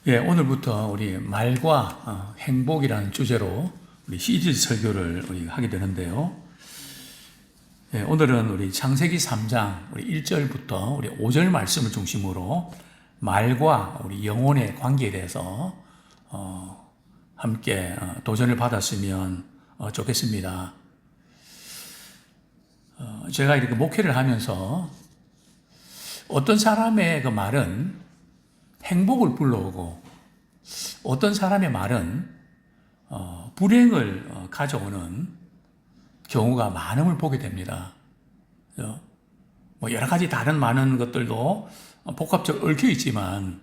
예, 오늘부터 우리 말과 행복이라는 주제로 우리 시리즈 설교를 우리 하게 되는데요. 예, 오늘은 우리 창세기 3장 우리 1절부터 우리 5절 말씀을 중심으로 말과 우리 영혼의 관계에 대해서 함께 도전을 받았으면 좋겠습니다. 제가 이렇게 목회를 하면서 어떤 사람의 그 말은 행복을 불러오고 어떤 사람의 말은 불행을 가져오는 경우가 많음을 보게 됩니다. 뭐 여러 가지 다른 많은 것들도 복합적으로 얽혀 있지만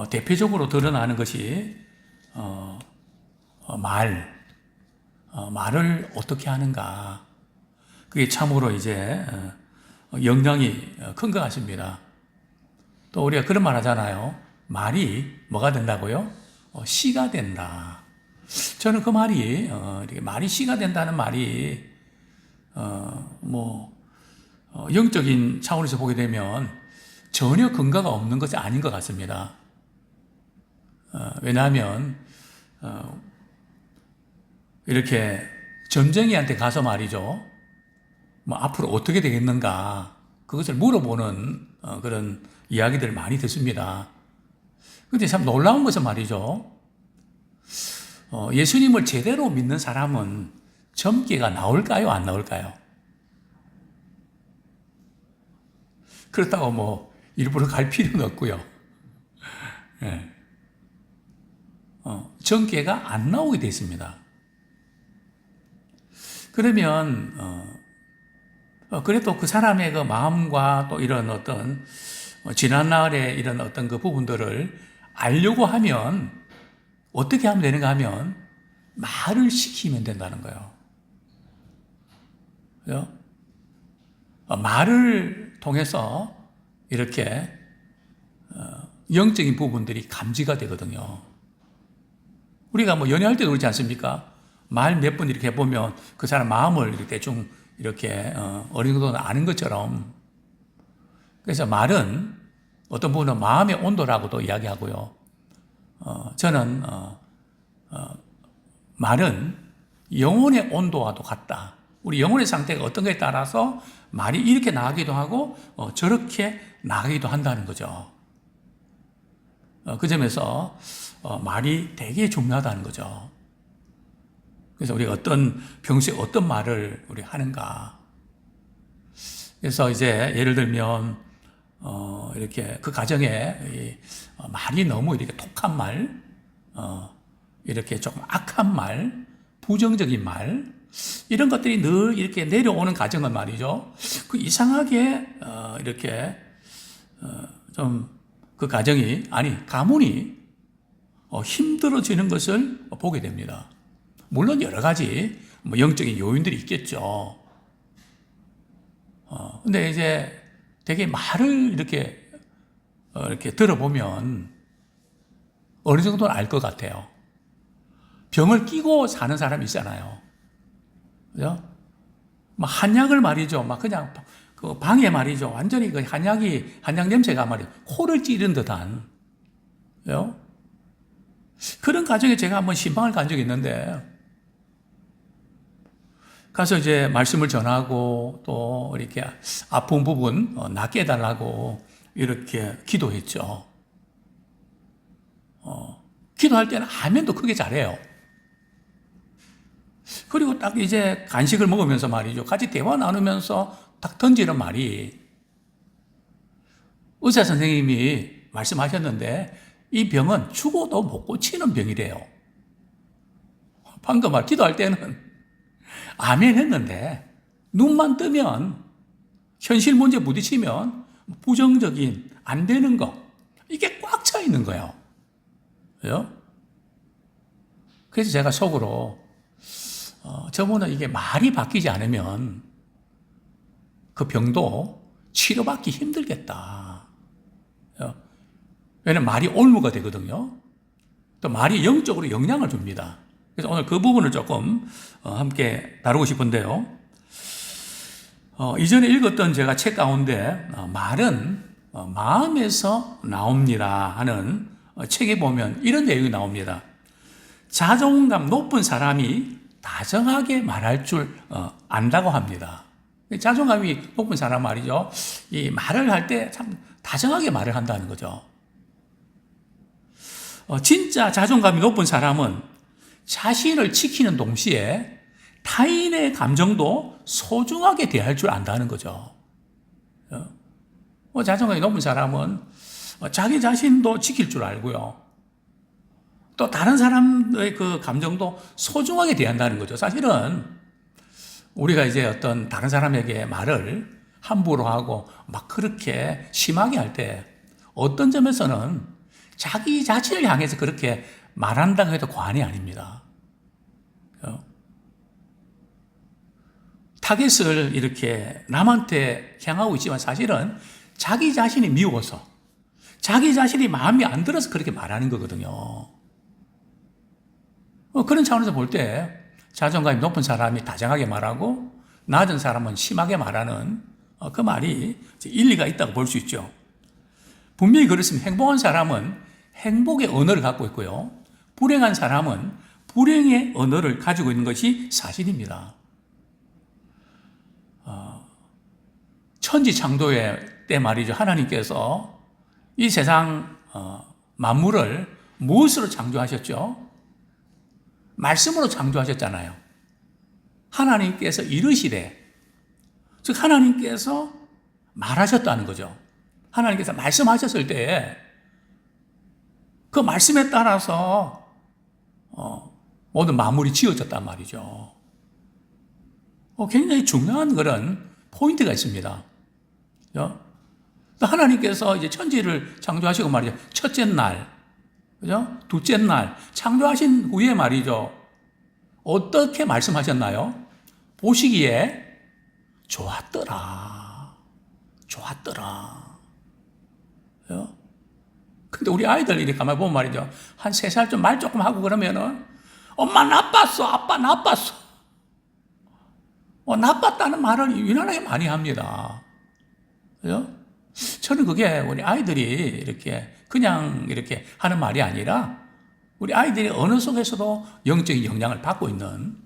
대표적으로 드러나는 것이 말을 어떻게 하는가, 그게 참으로 이제 영향이 큰 것 같습니다. 또 우리가 그런 말 하잖아요. 말이 뭐가 된다고요? 씨가 된다. 저는 그 말이 이렇게 말이 씨가 된다는 말이 영적인 차원에서 보게 되면 전혀 근거가 없는 것이 아닌 것 같습니다. 왜냐하면 이렇게 점쟁이한테 가서 말이죠. 뭐 앞으로 어떻게 되겠는가, 그것을 물어보는 그런 이야기들을 많이 듣습니다. 근데 참 놀라운 것은 말이죠. 예수님을 제대로 믿는 사람은 점괘가 나올까요? 안 나올까요? 그렇다고 뭐 일부러 갈 필요는 없고요. 네. 점괘가 안 나오게 되어 있습니다. 그러면 그래도 그 사람의 그 마음과 또 이런 어떤 지난날의 이런 어떤 그 부분들을 알려고 하면 어떻게 하면 되는가 하면 말을 시키면 된다는 거예요. 그죠? 말을 통해서 이렇게 영적인 부분들이 감지가 되거든요. 우리가 뭐 연애할 때도 그렇지 않습니까? 말 몇 번 이렇게 해보면 그 사람 마음을 이렇게 좀 이렇게 어느 정도 아는 것처럼. 그래서 말은 어떤 분은 마음의 온도라고도 이야기하고요. 저는 말은 영혼의 온도와도 같다. 우리 영혼의 상태가 어떤 거에 따라서 말이 이렇게 나가기도 하고 저렇게 나가기도 한다는 거죠. 그 점에서 말이 되게 중요하다는 거죠. 그래서 우리가 평소에 어떤 말을 우리 하는가. 그래서 이제 예를 들면 이렇게 그 가정에 말이 너무 이렇게 톡한 말, 이렇게 조금 악한 말, 부정적인 말, 이런 것들이 늘 이렇게 내려오는 가정은 말이죠. 그 이상하게 이렇게 좀 그 가정이 가문이 힘들어지는 것을 보게 됩니다. 물론 여러 가지 뭐 영적인 요인들이 있겠죠. 근데 이제 되게 말을 이렇게 들어보면 어느 정도는 알 것 같아요. 병을 끼고 사는 사람이 있잖아요. 그죠? 막 한약을 말이죠. 막 그냥 그 방에 말이죠. 완전히 그 한약 냄새가 말이죠. 코를 찌른 듯한. 그죠? 그런 가정에 제가 한번 신방을 간 적이 있는데, 가서 이제 말씀을 전하고 또 이렇게 아픈 부분 낫게 해달라고 이렇게 기도했죠. 기도할 때는 아멘도 크게 잘해요. 그리고 딱 이제 간식을 먹으면서 말이죠. 같이 대화 나누면서 딱 던지는 말이, 의사 선생님이 말씀하셨는데 이 병은 죽어도 못 고치는 병이래요. 방금 기도할 때는 아멘 했는데 눈만 뜨면 현실 문제 부딪히면 부정적인 안 되는 거, 이게 꽉 차 있는 거예요. 그죠? 그래서 제가 속으로 저분은 이게 말이 바뀌지 않으면 그 병도 치료받기 힘들겠다. 왜냐면 말이 올무가 되거든요. 또 말이 영적으로 영향을 줍니다. 그래서 오늘 그 부분을 조금 함께 다루고 싶은데요. 이전에 읽었던 제가 책 가운데 말은 마음에서 나옵니다 하는 책에 보면 이런 내용이 나옵니다. 자존감 높은 사람이 다정하게 말할 줄 안다고 합니다. 자존감이 높은 사람 말이죠. 이 말을 할 때 참 다정하게 말을 한다는 거죠. 진짜 자존감이 높은 사람은 자신을 지키는 동시에 타인의 감정도 소중하게 대할 줄 안다는 거죠. 자존감이 높은 사람은 자기 자신도 지킬 줄 알고요. 또 다른 사람의 그 감정도 소중하게 대한다는 거죠. 사실은 우리가 이제 어떤 다른 사람에게 말을 함부로 하고 막 그렇게 심하게 할 때 어떤 점에서는 자기 자신을 향해서 그렇게 말한다고 해도 과언이 아닙니다. 타겟을 이렇게 남한테 향하고 있지만 사실은 자기 자신이 미워서 자기 자신이 마음에 안 들어서 그렇게 말하는 거거든요. 그런 차원에서 볼 때 자존감이 높은 사람이 다정하게 말하고 낮은 사람은 심하게 말하는 그 말이 일리가 있다고 볼 수 있죠. 분명히 그렇습니다. 행복한 사람은 행복의 언어를 갖고 있고요. 불행한 사람은 불행의 언어를 가지고 있는 것이 사실입니다. 천지창조의 때 말이죠. 하나님께서 이 세상 만물을 무엇으로 창조하셨죠? 말씀으로 창조하셨잖아요. 하나님께서 이르시되, 즉 하나님께서 말하셨다는 거죠. 하나님께서 말씀하셨을 때 그 말씀에 따라서 모든 만물이 지어졌단 말이죠. 굉장히 중요한 그런 포인트가 있습니다. 하나님께서 이제 천지를 창조하시고 말이죠. 첫째 날, 그죠? 둘째 날 창조하신 후에 말이죠. 어떻게 말씀하셨나요? 보시기에 좋았더라. 좋았더라. 근데 우리 아이들 이렇게 가만히 보면 말이죠. 한 3살 좀 말 조금 하고 그러면은 엄마 나빴어. 아빠 나빴어. 나빴다는 말을 유난하게 많이 합니다. 그죠? 저는 그게 우리 아이들이 이렇게 그냥 이렇게 하는 말이 아니라 우리 아이들이 언어 속에서도 영적인 영향을 받고 있는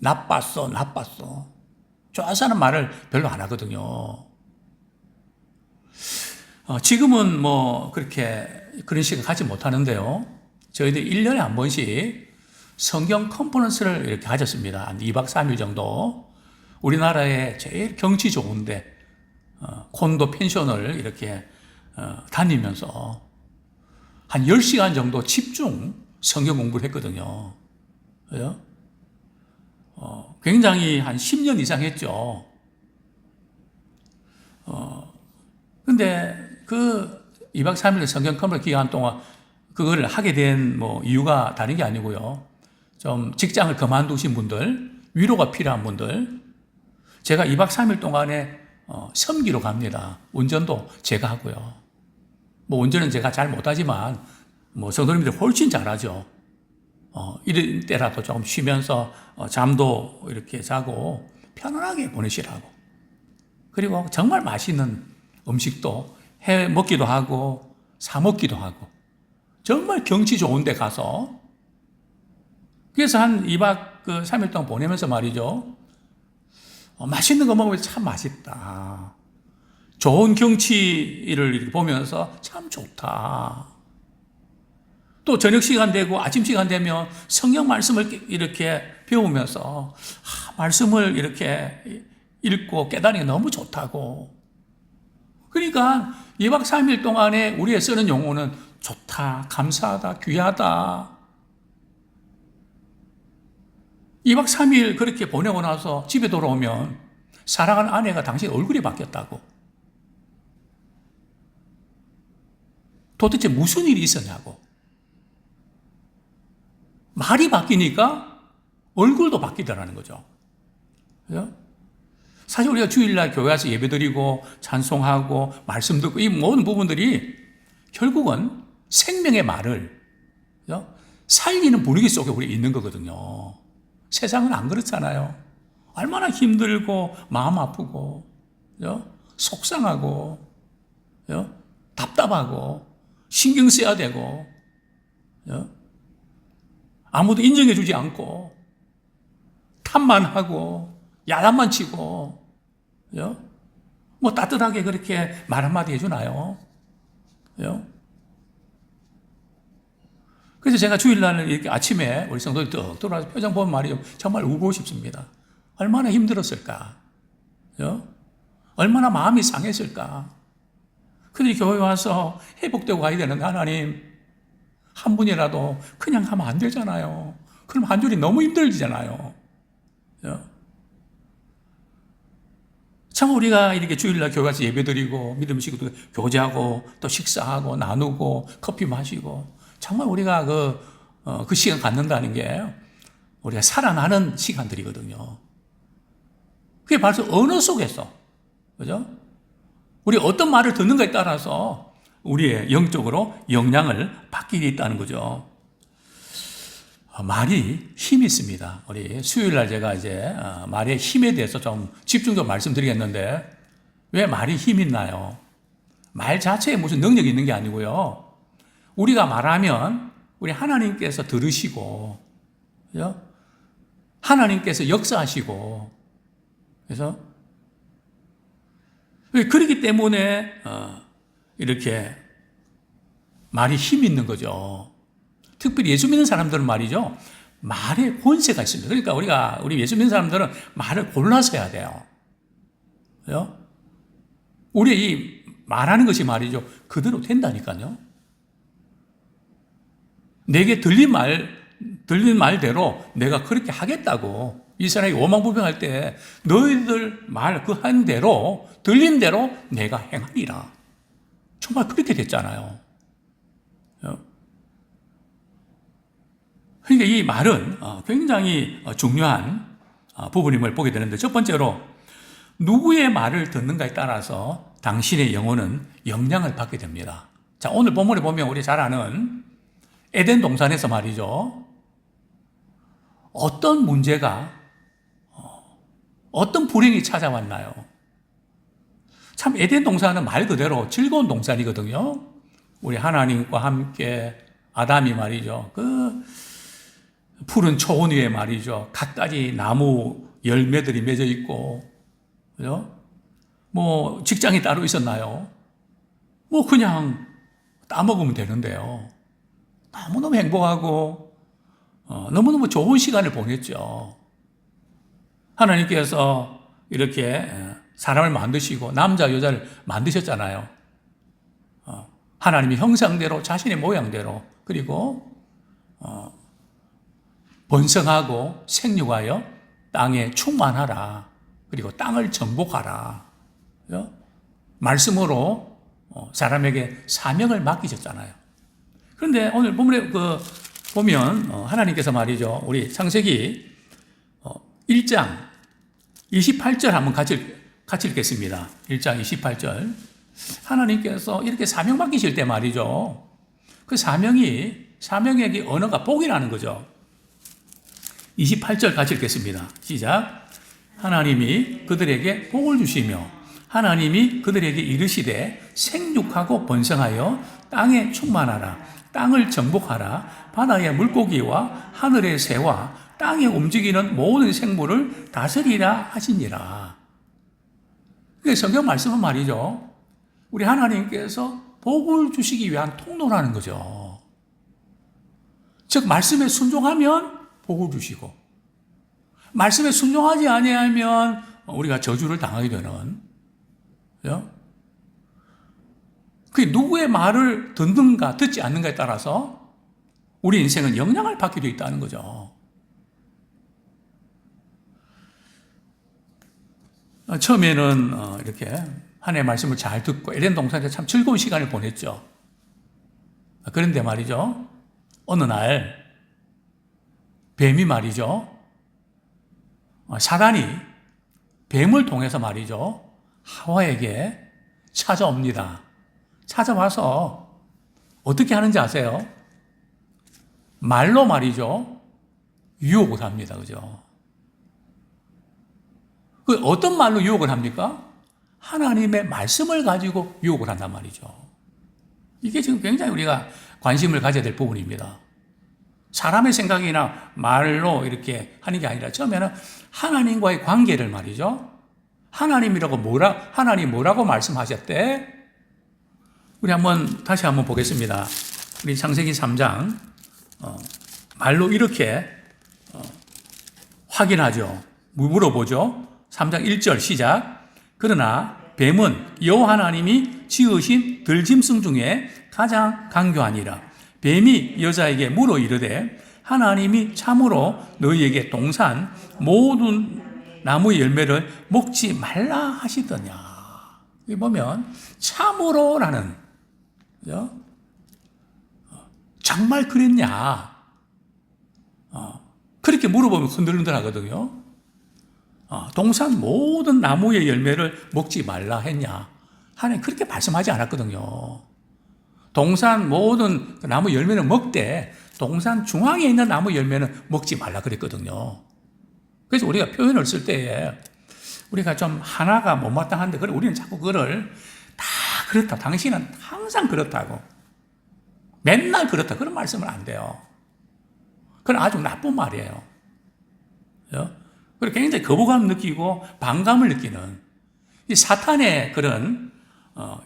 나빴어, 나빴어. 좋아서 하는 말을 별로 안 하거든요. 지금은 뭐 그렇게 그런 식을 갖지 못하는데요. 저희들이 1년에 한 번씩 성경 컨퍼런스를 이렇게 가졌습니다. 한 2박 3일 정도. 우리나라에 제일 경치 좋은데 콘도 펜션을 이렇게 다니면서 한 10시간 정도 집중 성경 공부를 했거든요. 그죠? 굉장히 한 10년 이상 했죠. 근데 그 2박 3일 성경 컨퍼런스 기간 동안 그걸 하게 된 뭐 이유가 다른 게 아니고요. 좀 직장을 그만두신 분들, 위로가 필요한 분들, 제가 2박 3일 동안에 섬기러 갑니다. 운전도 제가 하고요. 뭐 운전은 제가 잘 못하지만 뭐 성도님들이 훨씬 잘하죠. 이럴 때라도 조금 쉬면서 잠도 이렇게 자고 편안하게 보내시라고. 그리고 정말 맛있는 음식도 해 먹기도 하고 사 먹기도 하고 정말 경치 좋은 데 가서 그래서 한 2박 3일 동안 보내면서 말이죠. 맛있는 거 먹으면 참 맛있다. 좋은 경치를 이렇게 보면서 참 좋다. 또 저녁 시간 되고 아침 시간 되면 성경 말씀을 이렇게 배우면서 말씀을 이렇게 읽고 깨달으니 너무 좋다고. 그러니까 2박 3일 동안에 우리의 쓰는 용어는 좋다, 감사하다, 귀하다. 2박 3일 그렇게 보내고 나서 집에 돌아오면 사랑하는 아내가 당신 얼굴이 바뀌었다고. 도대체 무슨 일이 있었냐고. 말이 바뀌니까 얼굴도 바뀌더라는 거죠. 그죠? 사실 우리가 주일날 교회 와서 예배드리고 찬송하고 말씀 듣고 이 모든 부분들이 결국은 생명의 말을 그죠? 살리는 분위기 속에 우리 있는 거거든요. 세상은 안 그렇잖아요. 얼마나 힘들고 마음 아프고 그죠? 속상하고 그죠? 답답하고 신경 써야 되고, 아무도 인정해 주지 않고, 탓만 하고, 야단만 치고, 뭐 따뜻하게 그렇게 말 한마디 해주나요? 그래서 제가 주일날 이렇게 아침에 우리 성도들 떡 들어와서 표정 보면 말이죠. 정말 울고 싶습니다. 얼마나 힘들었을까? 얼마나 마음이 상했을까? 그들이 교회 와서 회복되고 가야 되는데 하나님, 한 분이라도 그냥 하면 안 되잖아요. 그럼 한 줄이 너무 힘들잖아요. 참 우리가 이렇게 주일날 교회 가서 예배드리고 믿음 식구도 교제하고 또 식사하고 나누고 커피 마시고 정말 우리가 그 시간 갖는다는 게 우리가 살아나는 시간들이거든요. 그게 바로 언어 속에서, 그죠? 우리 어떤 말을 듣는가에 따라서 우리의 영적으로 영향을 받게 돼 있다는 거죠. 말이 힘이 있습니다. 우리 수요일날 제가 이제 말의 힘에 대해서 좀 집중적으로 말씀드리겠는데 왜 말이 힘이 있나요? 말 자체에 무슨 능력이 있는 게 아니고요. 우리가 말하면 우리 하나님께서 들으시고, 그죠? 하나님께서 역사하시고, 그래서 그렇기 때문에 이렇게 말이 힘이 있는 거죠. 특별히 예수 믿는 사람들은 말이죠. 말에 권세가 있습니다. 그러니까 우리 예수 믿는 사람들은 말을 골라서 해야 돼요. 그죠? 우리 이 말하는 것이 말이죠. 그대로 된다니까요. 내게 들린 말대로 내가 그렇게 하겠다고 이스라엘이 오만부병할 때 너희들 말 그 한 대로 들린 대로 내가 행하리라. 정말 그렇게 됐잖아요. 그러니까 이 말은 굉장히 중요한 부분임을 보게 되는데 첫 번째로 누구의 말을 듣는가에 따라서 당신의 영혼은 영향을 받게 됩니다. 자, 오늘 본문에 보면 우리 잘 아는 에덴 동산에서 말이죠. 어떤 문제가 어떤 불행이 찾아왔나요? 참 에덴 동산은 말 그대로 즐거운 동산이거든요. 우리 하나님과 함께 아담이 말이죠. 그 푸른 초원 위에 말이죠. 갖가지 나무 열매들이 맺어 있고, 그죠? 뭐 직장이 따로 있었나요? 뭐 그냥 따먹으면 되는데요. 너무너무 행복하고 너무너무 좋은 시간을 보냈죠. 하나님께서 이렇게 사람을 만드시고 남자 여자를 만드셨잖아요. 하나님의 형상대로 자신의 모양대로 그리고 번성하고 생육하여 땅에 충만하라. 그리고 땅을 정복하라. 말씀으로 사람에게 사명을 맡기셨잖아요. 그런데 오늘 본문에 보면 하나님께서 말이죠. 우리 창세기 1장 28절 한번 같이 읽겠습니다. 1장 28절. 하나님께서 이렇게 사명 맡기실 때 말이죠. 그 사명의 언어가 복이라는 거죠. 28절 같이 읽겠습니다. 시작. 하나님이 그들에게 복을 주시며 하나님이 그들에게 이르시되 생육하고 번성하여 땅에 충만하라. 땅을 정복하라. 바다의 물고기와 하늘의 새와 땅에 움직이는 모든 생물을 다스리라 하시니라. 그게 성경 말씀은 말이죠. 우리 하나님께서 복을 주시기 위한 통로라는 거죠. 즉 말씀에 순종하면 복을 주시고 말씀에 순종하지 아니하면 우리가 저주를 당하게 되는, 그죠? 그게 누구의 말을 듣는가 듣지 않는가에 따라서 우리 인생은 영향을 받게 되어 있다는 거죠. 처음에는 이렇게 하나님의 말씀을 잘 듣고 에덴 동산에서 참 즐거운 시간을 보냈죠. 그런데 말이죠. 어느 날 뱀이 말이죠. 사단이 뱀을 통해서 말이죠. 하와에게 찾아옵니다. 찾아와서 어떻게 하는지 아세요? 말로 말이죠. 유혹을 합니다. 그죠? 그 어떤 말로 유혹을 합니까? 하나님의 말씀을 가지고 유혹을 한단 말이죠. 이게 지금 굉장히 우리가 관심을 가져야 될 부분입니다. 사람의 생각이나 말로 이렇게 하는 게 아니라 처음에는 하나님과의 관계를 말이죠. 하나님 뭐라고 말씀하셨대? 우리 다시 한번 보겠습니다. 우리 창세기 3장, 말로 이렇게, 확인하죠. 물어보죠. 3장 1절 시작. 그러나 뱀은 여호와 하나님이 지으신 들짐승 중에 가장 강교하니라. 뱀이 여자에게 물어 이르되 하나님이 참으로 너희에게 동산 모든 나무의 열매를 먹지 말라 하시더냐. 여기 보면 참으로라는, 그죠? 정말 그랬냐? 그렇게 물어보면 흔들흔들 하거든요. 동산 모든 나무의 열매를 먹지 말라 했냐? 하나님 그렇게 말씀하지 않았거든요. 동산 모든 나무 열매는 먹되 동산 중앙에 있는 나무 열매는 먹지 말라 그랬거든요. 그래서 우리가 표현을 쓸 때에 우리가 좀 하나가 못마땅한데 우리는 자꾸 그거를 다 그렇다. 당신은 항상 그렇다고. 맨날 그렇다. 그런 말씀은 안 돼요. 그건 아주 나쁜 말이에요. 그리고 굉장히 거부감 느끼고 반감을 느끼는 이 사탄의 그런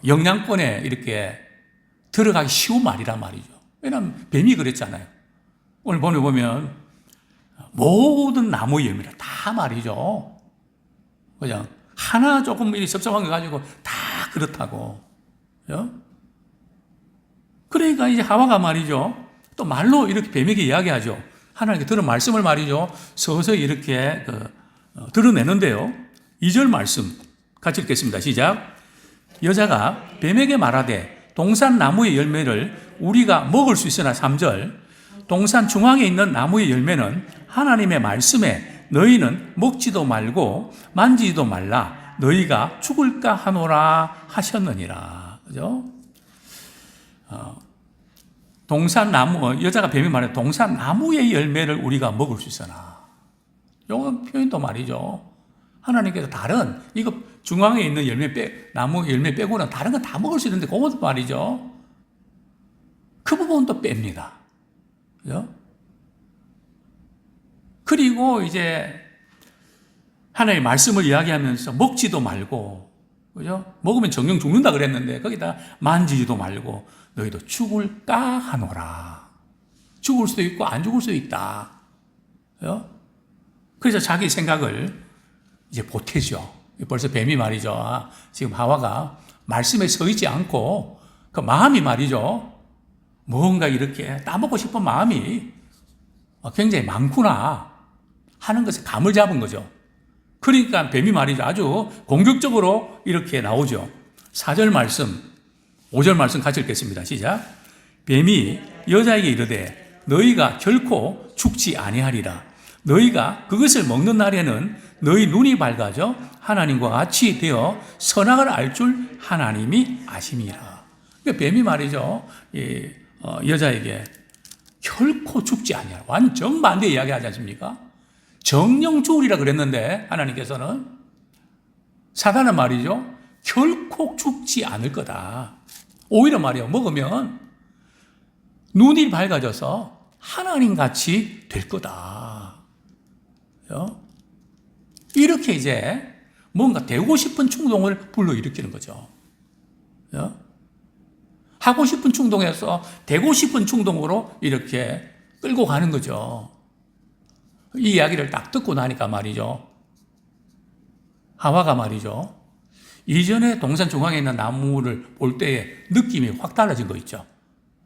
영향권에 이렇게 들어가기 쉬운 말이란 말이죠. 왜냐하면 뱀이 그랬잖아요. 오늘 보면 모든 나무 열매를 다 말이죠. 그냥 하나 조금 섭섭한 거 가지고 다 그렇다고. 그러니까 이제 하와가 말이죠. 또 말로 이렇게 뱀에게 이야기하죠. 하나님께 들은 말씀을 말이죠. 서서히 이렇게 드러내는데요. 2절 말씀 같이 읽겠습니다. 시작. 여자가 뱀에게 말하되 동산 나무의 열매를 우리가 먹을 수 있으나 3절 동산 중앙에 있는 나무의 열매는 하나님의 말씀에 너희는 먹지도 말고 만지지도 말라 너희가 죽을까 하노라 하셨느니라. 그죠? 동산 나무, 여자가 뱀이 말해 동산 나무의 열매를 우리가 먹을 수 있으나. 이런 표현도 말이죠. 하나님께서 다른, 이거 중앙에 있는 나무 열매 빼고는 다른 건 다 먹을 수 있는데, 그것도 말이죠. 그 부분도 뺍니다. 그죠? 그리고 이제 하나님의 말씀을 이야기하면서 먹지도 말고, 그죠? 먹으면 정령 죽는다 그랬는데, 거기다 만지지도 말고, 너희도 죽을까 하노라. 죽을 수도 있고, 안 죽을 수도 있다. 그죠? 그래서 자기 생각을 이제 보태죠. 벌써 뱀이 말이죠. 지금 하와가 말씀에 서 있지 않고, 그 마음이 말이죠. 뭔가 이렇게 따먹고 싶은 마음이 굉장히 많구나 하는 것에 감을 잡은 거죠. 그러니까 뱀이 말이죠. 아주 공격적으로 이렇게 나오죠. 4절 말씀, 5절 말씀 같이 읽겠습니다. 시작. 뱀이 여자에게 이르되 너희가 결코 죽지 아니하리라. 너희가 그것을 먹는 날에는 너희 눈이 밝아져 하나님과 같이 되어 선악을 알 줄 하나님이 아심이라. 그러니까 뱀이 말이죠. 여자에게 결코 죽지 아니하라. 완전 반대 이야기하지 않습니까? 정령 죽으리라 그랬는데 하나님께서는 사단은 말이죠. 결코 죽지 않을 거다. 오히려 말이에요. 먹으면 눈이 밝아져서 하나님같이 될 거다. 이렇게 이제 뭔가 되고 싶은 충동을 불러일으키는 거죠. 하고 싶은 충동에서 되고 싶은 충동으로 이렇게 끌고 가는 거죠. 이 이야기를 딱 듣고 나니까 말이죠. 하와가 말이죠. 이전에 동산 중앙에 있는 나무를 볼 때의 느낌이 확 달라진 거 있죠.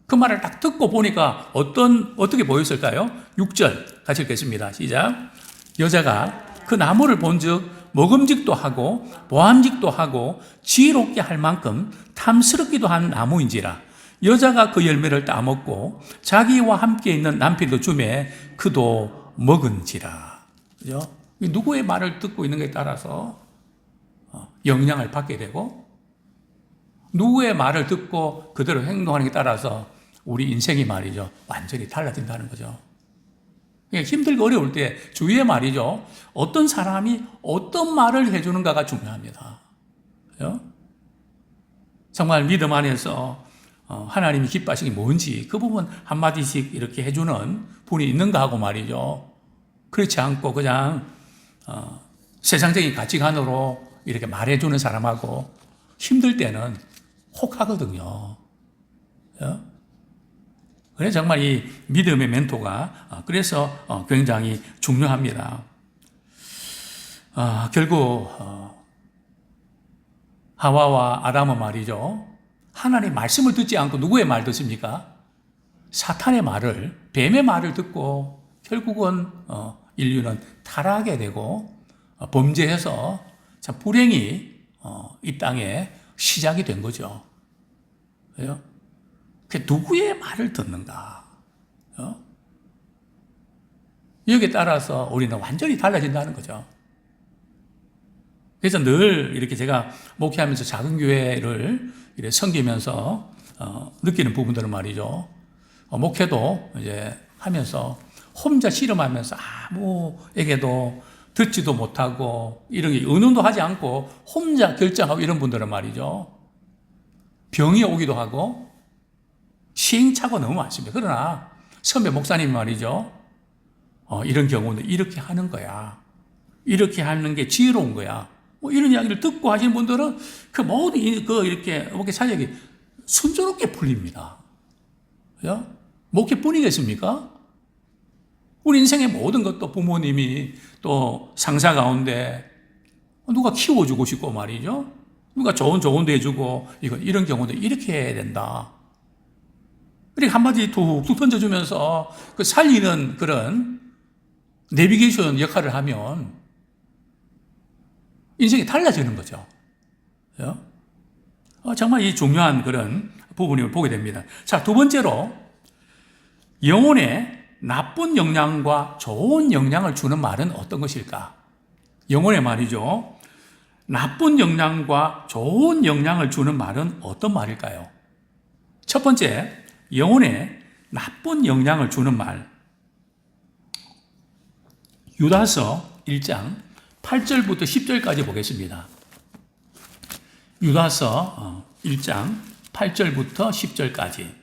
그 말을 딱 듣고 보니까 어떻게 보였을까요? 6절 같이 읽겠습니다. 시작. 여자가 그 나무를 본즉 먹음직도 하고 보암직도 하고 지혜롭게 할 만큼 탐스럽기도 한 나무인지라. 여자가 그 열매를 따먹고 자기와 함께 있는 남편도 주매 그도 먹은지라. 그죠? 누구의 말을 듣고 있는 것에 따라서 영향을 받게 되고 누구의 말을 듣고 그대로 행동하는 것에 따라서 우리 인생이 말이죠. 완전히 달라진다는 거죠. 힘들고 어려울 때 주위에 말이죠. 어떤 사람이 어떤 말을 해주는가가 중요합니다. 그죠? 정말 믿음 안에서 하나님이 기뻐하시는 게 뭔지 그 부분 한마디씩 이렇게 해주는 분이 있는가 하고 말이죠. 그렇지 않고 그냥 세상적인 가치관으로 이렇게 말해주는 사람하고 힘들 때는 혹하거든요. 그래서 정말 이 믿음의 멘토가 그래서 굉장히 중요합니다. 결국 하와와 아담은 말이죠. 하나님의 말씀을 듣지 않고 누구의 말 듣습니까? 사탄의 말을, 뱀의 말을 듣고 결국은 인류는 타락하게 되고 범죄해서 참 불행이 이 땅에 시작이 된 거죠. 그래요? 그 누구의 말을 듣는가? 여기에 따라서 우리는 완전히 달라진다는 거죠. 그래서 늘 이렇게 제가 목회하면서 작은 교회를 이렇게 섬기면서 느끼는 부분들은 말이죠. 목회도 이제 하면서 혼자 씨름하면서 아무에게도 듣지도 못하고 이런 게 의논도 하지 않고 혼자 결정하고 이런 분들은 말이죠. 병이 오기도 하고 시행착오가 너무 많습니다. 그러나 선배 목사님이 말이죠. 이런 경우는 이렇게 하는 거야. 이렇게 하는 게 지혜로운 거야. 이런 이야기를 듣고 하시는 분들은 그 모든 이렇게 목회 사역이 순조롭게 풀립니다. 그죠? 목회뿐이겠습니까? 우리 인생의 모든 것도 부모님이 또 상사 가운데 누가 키워주고 싶고 말이죠. 누가 좋은 조언도 해주고 이런 경우도 이렇게 해야 된다. 이렇게 한마디 툭툭 던져주면서 그 살리는 그런 내비게이션 역할을 하면 인생이 달라지는 거죠. 정말 이 중요한 그런 부분을 보게 됩니다. 자, 두 번째로 영혼에 나쁜 영향과 좋은 영향을 주는 말은 어떤 것일까? 영혼의 말이죠. 나쁜 영향과 좋은 영향을 주는 말은 어떤 말일까요? 첫 번째, 영혼에 나쁜 영향을 주는 말. 유다서 1장 8절부터 10절까지 보겠습니다. 유다서 1장 8절부터 10절까지.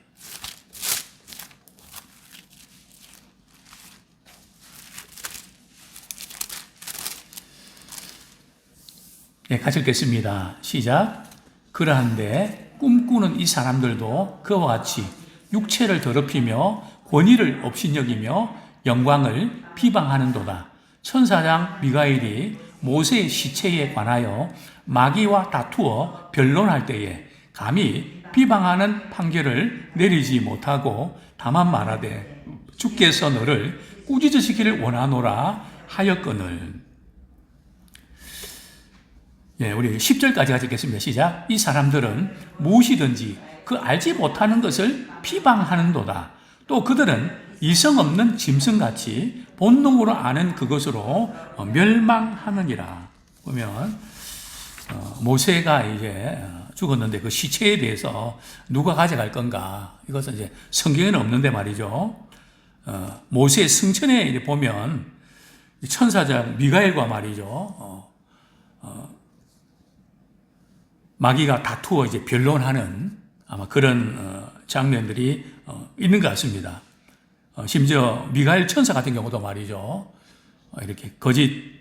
네, 같이 읽겠습니다. 시작. 그러한데 꿈꾸는 이 사람들도 그와 같이 육체를 더럽히며 권위를 업신여기며 영광을 비방하는도다. 천사장 미가엘이 모세의 시체에 관하여 마귀와 다투어 변론할 때에 감히 비방하는 판결을 내리지 못하고 다만 말하되 주께서 너를 꾸짖으시기를 원하노라 하였거늘. 예, 우리 10절까지 같이 읽겠습니다. 시작. 이 사람들은 무엇이든지 그 알지 못하는 것을 비방하는도다. 또 그들은 이성 없는 짐승같이 본능으로 아는 그것으로 멸망하느니라. 보면 모세가 이제 죽었는데 그 시체에 대해서 누가 가져갈 건가? 이것은 이제 성경에는 없는데 말이죠. 모세의 승천에 보면 천사장 미가엘과 말이죠. 마귀가 다투어 이제 변론하는 아마 그런 장면들이 있는 것 같습니다. 심지어 미가엘 천사 같은 경우도 말이죠. 이렇게 거짓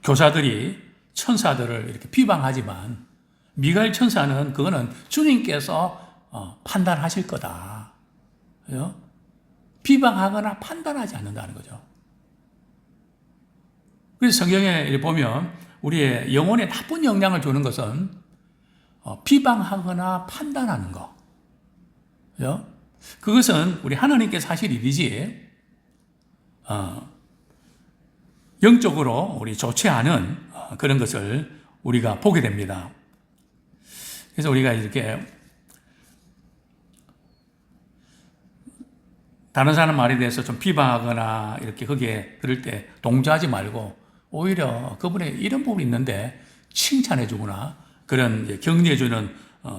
교사들이 천사들을 이렇게 비방하지만 미가엘 천사는 그거는 주님께서 판단하실 거다. 그죠? 비방하거나 판단하지 않는다는 거죠. 그래서 성경에 보면 우리의 영혼에 나쁜 영향을 주는 것은 비방하거나 판단하는 거. 그죠? 그것은 우리 하나님께서 하실 일이지, 영적으로 우리 좋지 않은 그런 것을 우리가 보게 됩니다. 그래서 우리가 이렇게 다른 사람 말에 대해서 좀 비방하거나 이렇게 거기에 그럴 때 동조하지 말고 오히려 그분의 이런 부분이 있는데 칭찬해주거나 그런 격려해주는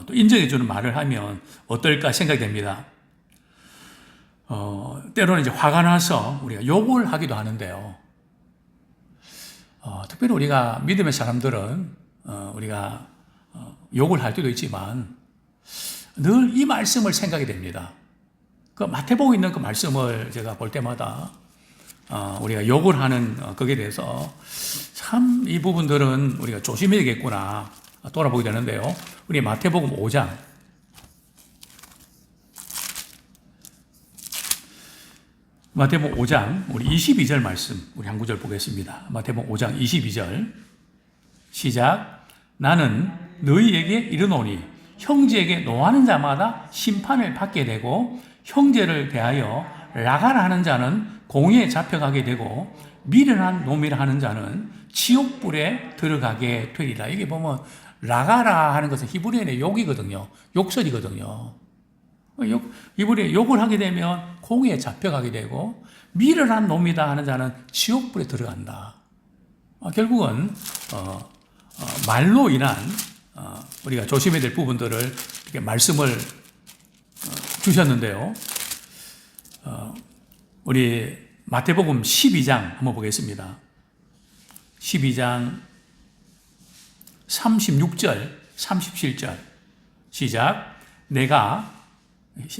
또 인정해주는 말을 하면 어떨까 생각이 됩니다. 때로는 이제 화가 나서 우리가 욕을 하기도 하는데요. 특별히 우리가 믿음의 사람들은 우리가 욕을 할 때도 있지만 늘 이 말씀을 생각이 됩니다. 그 마태복음에 있는 그 말씀을 제가 볼 때마다 우리가 욕을 하는 거기에 대해서 참 이 부분들은 우리가 조심해야겠구나 돌아보게 되는데요. 우리 마태복음 5장 우리 22절 말씀 우리 한 구절 보겠습니다. 마태복음 5장 22절 시작. 나는 너희에게 이르노니 형제에게 노하는 자마다 심판을 받게 되고 형제를 대하여 라가라 하는 자는 공의에 잡혀가게 되고 미련한 놈이라 하는 자는 지옥불에 들어가게 되리라. 여기 보면 라가라 하는 것은 히브리어의 욕이거든요. 욕설이거든요. 히브리어에 욕을 하게 되면 공의에 잡혀가게 되고 미련한 놈이다 하는 자는 지옥불에 들어간다. 결국은 말로 인한 우리가 조심해야 될 부분들을 이렇게 말씀을 주셨는데요. 우리 마태복음 12장 한번 보겠습니다. 12장 36절, 37절 시작. 내가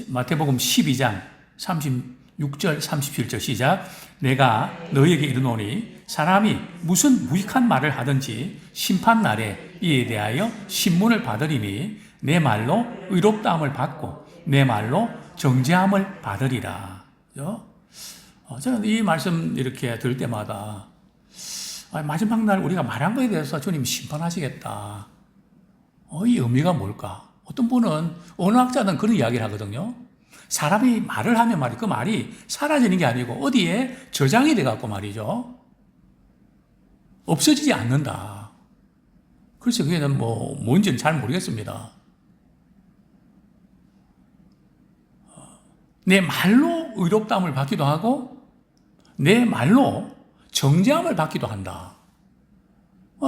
마태복음 12장 36절, 37절 시작. 내가 너희에게 이르노니 사람이 무슨 무익한 말을 하든지 심판날에 이에 대하여 신문을 받으리니 내 말로 의롭다함을 받고 내 말로 정죄함을 받으리라. 저는 이 말씀 이렇게 들을 때마다 마지막 날 우리가 말한 거에 대해서 주님 심판하시겠다. 이 의미가 뭘까? 어떤 분은 언어학자는 그런 이야기를 하거든요. 사람이 말을 하면 그 말이 사라지는 게 아니고 어디에 저장이 돼갖고 말이죠. 없어지지 않는다. 그래서 그게 뭔지는 잘 모르겠습니다. 내 말로 의롭다함을 받기도 하고 내 말로 정죄함을 받기도 한다.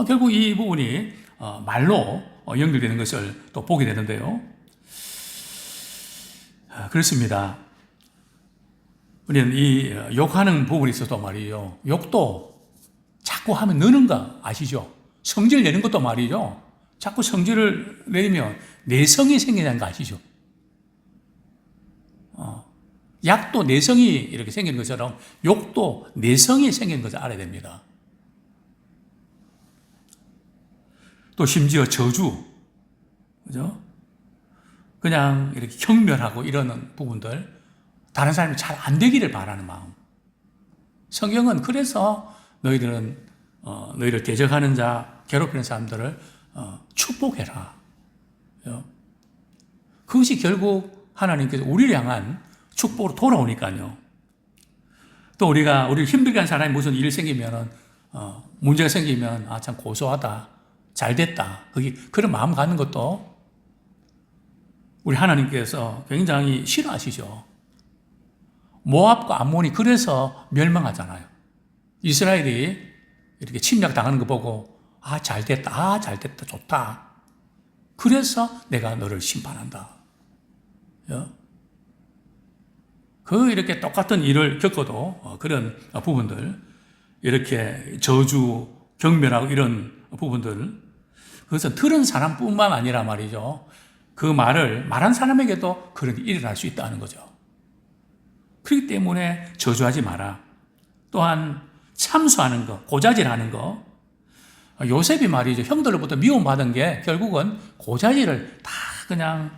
결국 이 부분이 말로 연결되는 것을 또 보게 되는데요. 그렇습니다. 우리는 이 욕하는 부분에 있어서 말이죠. 욕도 자꾸 하면 느는 거 아시죠? 성질 내는 것도 말이죠. 자꾸 성질을 내리면 내성이 생기는 거 아시죠? 약도 내성이 이렇게 생기는 것처럼 욕도 내성이 생기는 것을 알아야 됩니다. 또 심지어 저주, 그죠? 그냥 이렇게 경멸하고 이러는 부분들, 다른 사람이 잘 안 되기를 바라는 마음. 성경은 그래서 너희들은 너희를 대적하는 자, 괴롭히는 사람들을 축복해라. 그것이 결국 하나님께서 우리를 향한 축복으로 돌아오니까요. 또 우리를 힘들게 한 사람이 무슨 일이 생기면, 문제가 생기면, 참 고소하다. 잘 됐다. 그런 마음 갖는 것도 우리 하나님께서 굉장히 싫어하시죠. 모압과 암몬이 그래서 멸망하잖아요. 이스라엘이 이렇게 침략 당하는 거 보고, 잘 됐다. 잘 됐다. 좋다. 그래서 내가 너를 심판한다. 이렇게 똑같은 일을 겪어도 그런 부분들, 이렇게 저주, 경멸하고 이런 부분들, 그것은 들은 사람뿐만 아니라 말이죠. 그 말을 말한 사람에게도 그런 일이 일어날 수 있다는 거죠. 그렇기 때문에 저주하지 마라. 또한 참수하는 거, 고자질하는 거. 요셉이 말이죠. 형들로부터 미움받은 게 결국은 고자질을 다 그냥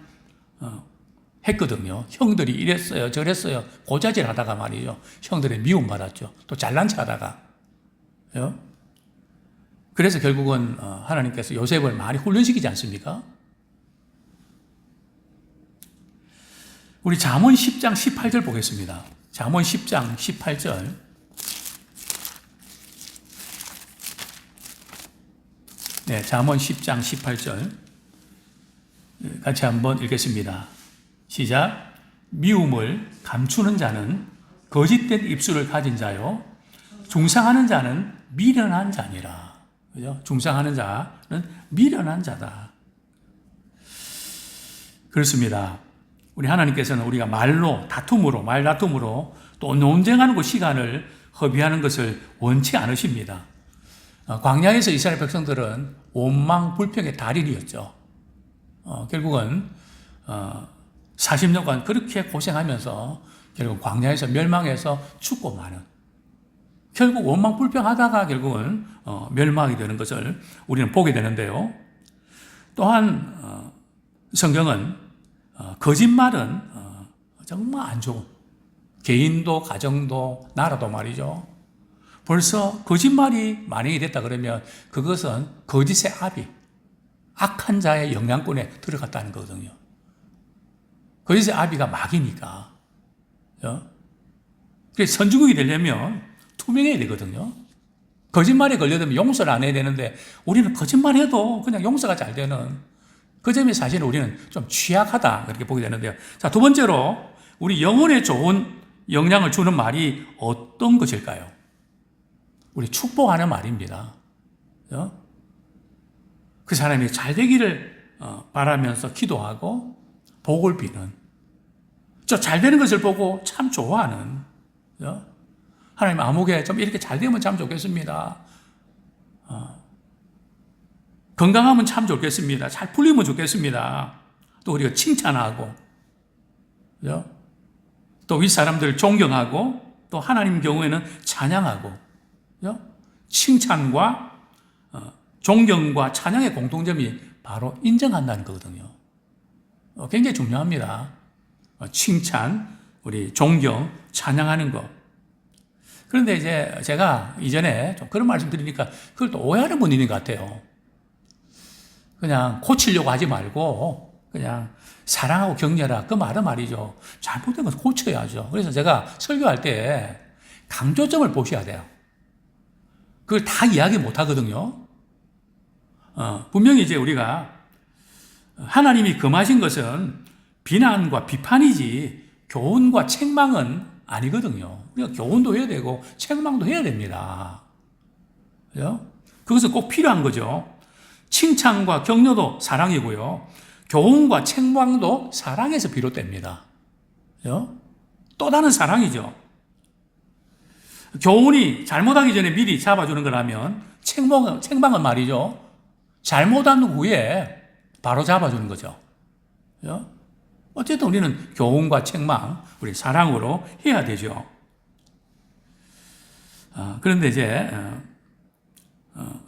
했거든요. 형들이 이랬어요, 저랬어요. 고자질 하다가 말이죠. 형들이 미움받았죠. 또 잘난 체 하다가. 그래서 결국은 하나님께서 요셉을 많이 훈련시키지 않습니까? 우리 잠언 10장 18절 보겠습니다. 잠언 10장 18절. 네, 잠언 10장 18절. 같이 한번 읽겠습니다. 시작. 미움을 감추는 자는 거짓된 입술을 가진 자요. 중상하는 자는 미련한 자니라. 그죠? 중상하는 자는 미련한 자다. 그렇습니다. 우리 하나님께서는 우리가 말다툼으로 또 논쟁하는 그 시간을 허비하는 것을 원치 않으십니다. 광야에서 이스라엘 백성들은 원망 불평의 달인이었죠. 결국은 40년간 그렇게 고생하면서 결국 광야에서 멸망해서 죽고 마는, 결국 원망불평하다가 결국은 멸망이 되는 것을 우리는 보게 되는데요. 또한 성경은 거짓말은 정말 안 좋은, 개인도 가정도 나라도 말이죠. 벌써 거짓말이 만행이 됐다 그러면 그것은 거짓의 압이 악한 자의 영향권에 들어갔다는 거거든요. 거짓의 압이가 마귀니까. 그래서 선지국이 되려면 투명해야 되거든요. 거짓말에 걸려들면 용서를 안 해야 되는데 우리는 거짓말해도 그냥 용서가 잘 되는, 그 점에 사실 우리는 좀 취약하다 그렇게 보게 되는데요. 자, 두 번째로 우리 영혼에 좋은 영향을 주는 말이 어떤 것일까요? 우리 축복하는 말입니다. 그 사람이 잘 되기를 바라면서 기도하고 복을 비는, 저 잘 되는 것을 보고 참 좋아하는, 하나님 아무개 좀 이렇게 잘 되면 참 좋겠습니다. 건강하면 참 좋겠습니다. 잘 풀리면 좋겠습니다. 또 우리가 칭찬하고, 또 윗사람들을 존경하고, 또 하나님 경우에는 찬양하고, 칭찬과 존경과 찬양의 공통점이 바로 인정한다는 거거든요. 굉장히 중요합니다. 칭찬, 우리 존경, 찬양하는 것. 그런데 이제 제가 이전에 좀 그런 말씀 드리니까 그걸 또 오해하는 분이 있는 것 같아요. 그냥 고치려고 하지 말고 그냥 사랑하고 격려라, 그 말은 말이죠. 잘못된 것을 고쳐야죠. 그래서 제가 설교할 때 강조점을 보셔야 돼요. 그걸 다 이야기 못 하거든요. 분명히 이제 우리가 하나님이 금하신 것은 비난과 비판이지 교훈과 책망은 아니거든요. 우리가 교훈도 해야 되고 책망도 해야 됩니다. 그것은 꼭 필요한 거죠. 칭찬과 격려도 사랑이고요. 교훈과 책망도 사랑에서 비롯됩니다. 또 다른 사랑이죠. 교훈이 잘못하기 전에 미리 잡아주는 거라면 책망은 말이죠. 잘못한 후에 바로 잡아주는 거죠. 어쨌든 우리는 교훈과 책망, 우리 사랑으로 해야 되죠. 그런데 이제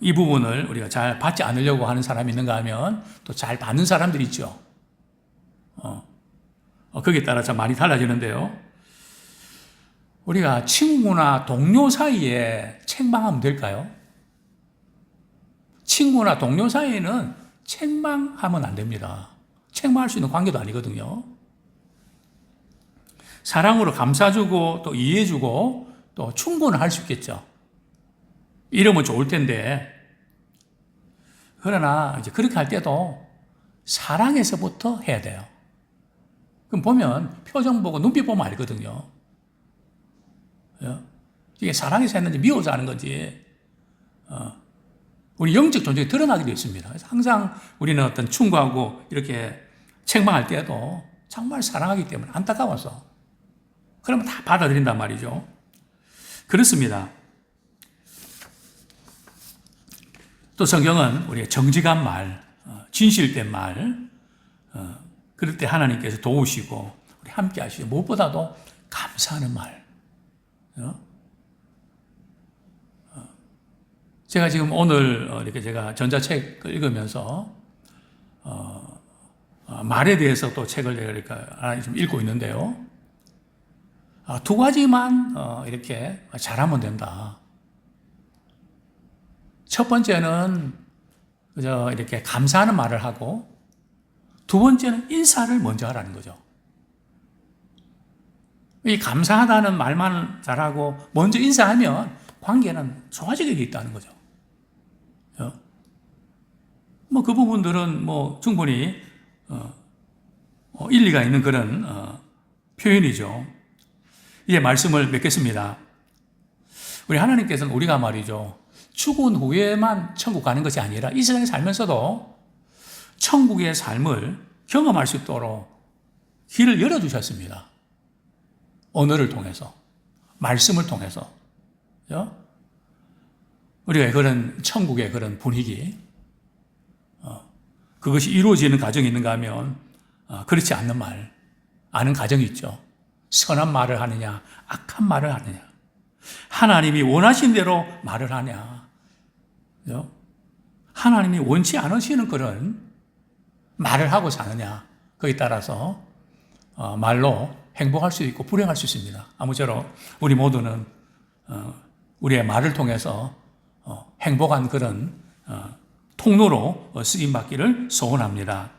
이 부분을 우리가 잘 받지 않으려고 하는 사람이 있는가 하면 또 잘 받는 사람들이 있죠. 거기에 따라 참 많이 달라지는데요. 우리가 친구나 동료 사이에 책망하면 될까요? 친구나 동료 사이에는 책망하면 안 됩니다. 책망할 수 있는 관계도 아니거든요. 사랑으로 감싸주고 또 이해해주고 또 충고는 할 수 있겠죠. 이러면 좋을 텐데, 그러나 이제 그렇게 할 때도 사랑에서부터 해야 돼요. 그럼 보면 표정 보고 눈빛 보면 알거든요. 이게 사랑에서 했는지 미워서 하는 건지, 우리 영적 존재가 드러나게 되어 있습니다. 그래서 항상 우리는 어떤 충고하고 이렇게 책망할 때도 정말 사랑하기 때문에 안타까워서 그러면 다 받아들인단 말이죠. 그렇습니다. 또 성경은 우리가 정직한 말, 진실된 말, 그럴 때 하나님께서 도우시고 우리 함께 하시고 무엇보다도 감사하는 말. 제가 지금 오늘 이렇게 제가 전자책을 읽으면서 말에 대해서 또 책을 내가 하나 좀 읽고 있는데요. 두 가지만 이렇게 잘하면 된다. 첫 번째는 그저 이렇게 감사하는 말을 하고, 두 번째는 인사를 먼저 하라는 거죠. 이 감사하다는 말만 잘하고 먼저 인사하면 관계는 좋아지게 돼 있다는 거죠. 뭐 그 부분들은 뭐 충분히 일리가 있는 그런 표현이죠. 이제 말씀을 맺겠습니다. 우리 하나님께서는 우리가 말이죠, 죽은 후에만 천국 가는 것이 아니라 이 세상에 살면서도 천국의 삶을 경험할 수 있도록 길을 열어주셨습니다. 언어를 통해서, 말씀을 통해서. 우리가 그런 천국의 그런 분위기, 그것이 이루어지는 과정이 있는가 하면 그렇지 않는 말, 아는 가정이 있죠. 선한 말을 하느냐, 악한 말을 하느냐. 하나님이 원하신 대로 말을 하냐. 그죠? 하나님이 원치 않으시는 그런 말을 하고 사느냐. 거기에 따라서 말로 행복할 수 있고 불행할 수 있습니다. 아무쪼록 우리 모두는 우리의 말을 통해서 행복한 그런 통로로 쓰임받기를 소원합니다.